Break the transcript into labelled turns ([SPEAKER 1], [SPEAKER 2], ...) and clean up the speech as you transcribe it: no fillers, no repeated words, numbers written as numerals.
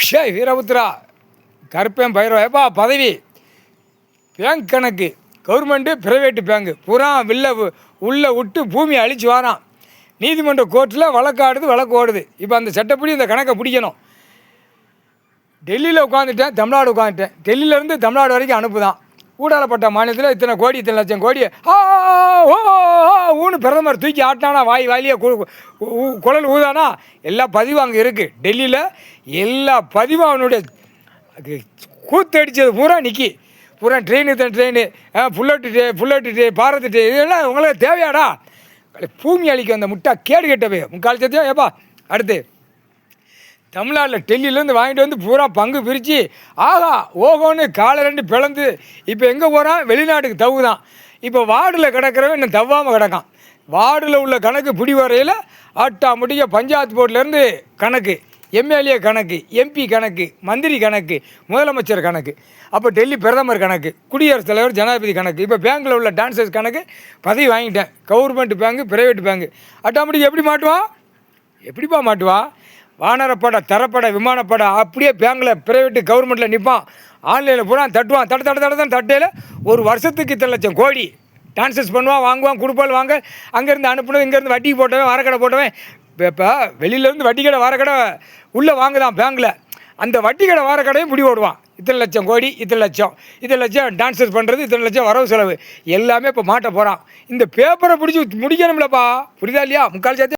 [SPEAKER 1] ஷே வீரபுத்ரா கருப்பேன் பயிரம் ஏப்பா பதவி பேங்க் கணக்கு கவர்மெண்ட்டு ப்ரைவேட்டு பேங்கு பூரா உள்ளே விட்டு பூமியை அழிச்சு வாரான். நீதிமன்ற கோர்ட்டில் வழக்கு ஓடுது. இப்போ அந்த சட்டப்படி இந்த கணக்கை பிடிக்கணும். டெல்லியில் உட்காந்துட்டேன், தமிழ்நாடு உட்காந்துட்டேன். டெல்லியிலேருந்து தமிழ்நாடு வரைக்கும் அனுப்புதான். ஊடாலப்பட்ட மாநிலத்தில் இத்தனை கோடி இத்தனை லட்சம் கோடி ஊன்னு பிரதமர் தூக்கி ஆட்டினானா, வாயிலே குழல் ஊதானா, எல்லா பதிவும் அங்கே இருக்குது. டெல்லியில் எல்லா பதிவும் அவனுடைய கூத்தடிச்சது பூரா நிற்கி பூரா ட்ரெயின் புல்லட்டு பாரத் இதெல்லாம் உங்களுக்கு தேவையாடா? பூமி அழிக்க அந்த முட்டா கேடு கெட்டவே முக்கால் சத்தியம். ஏப்பா அடுத்து தமிழ்நாட்டில் டெல்லியிலேருந்து வாங்கிட்டு வந்து பூரா பங்கு பிரித்து ஓகோன்னு காலை ரெண்டு பிளந்து இப்போ எங்கே போகிறான்? வெளிநாட்டுக்கு தவுதான். இப்போ வார்டில் கிடக்கிறவன் இன்னும் தவாமல் கிடக்கான். வார்டில் உள்ள கணக்கு பிடி வரையில் ஆட்டாமுடிய பஞ்சாயத்து போர்ட்லேருந்து கணக்கு, எம்எல்ஏ கணக்கு, எம்பி கணக்கு, மந்திரி கணக்கு, முதலமைச்சர் கணக்கு, அப்போ டெல்லி பிரதமர் கணக்கு, குடியரசுத் தலைவர், ஜனாதிபதி கணக்கு. இப்போ பேங்க்கில் உள்ள டான்சர்ஸ் கணக்கு பதவி வாங்கிட்டேன். Government bank, private bank. ஆட்டாமுடிக்கு எப்படிப்பா மாட்டுவா? வானரப்படை, தரப்படை, விமானப்படை அப்படியே பேங்கில் ப்ரைவேட்டு கவர்மெண்ட்டில் நிற்பான். ஆன்லைனில் பூரா தட்டுவான். தான் தட்டையில் ஒரு வருஷத்துக்கு இத்தனை லட்சம் கோடி டான்சஸ் பண்ணுவான், வாங்குவான், கொடுப்பால் வாங்க. அங்கேருந்து அனுப்புனது, இங்கேருந்து வட்டிக்கு போட்டவன், வாரக்கடை போட்டவன். இப்போ வெளியிலேருந்து வட்டி கடை வாரக்கடை உள்ளே வாங்குதான் பேங்கில். அந்த வட்டி கடை வாரக்கடையும் பிடி ஓடுவான். இத்தனை லட்சம் கோடி, இத்தனை லட்சம் டான்சஸ் பண்ணுறது, இத்தனை லட்சம் வரவு செலவு எல்லாமே இப்போ மாட்ட போகிறான். இந்த பேப்பரை பிடிச்சி முடிக்கணும்லப்பா, புரியுதா இல்லையா? முக்கால் சேர்த்து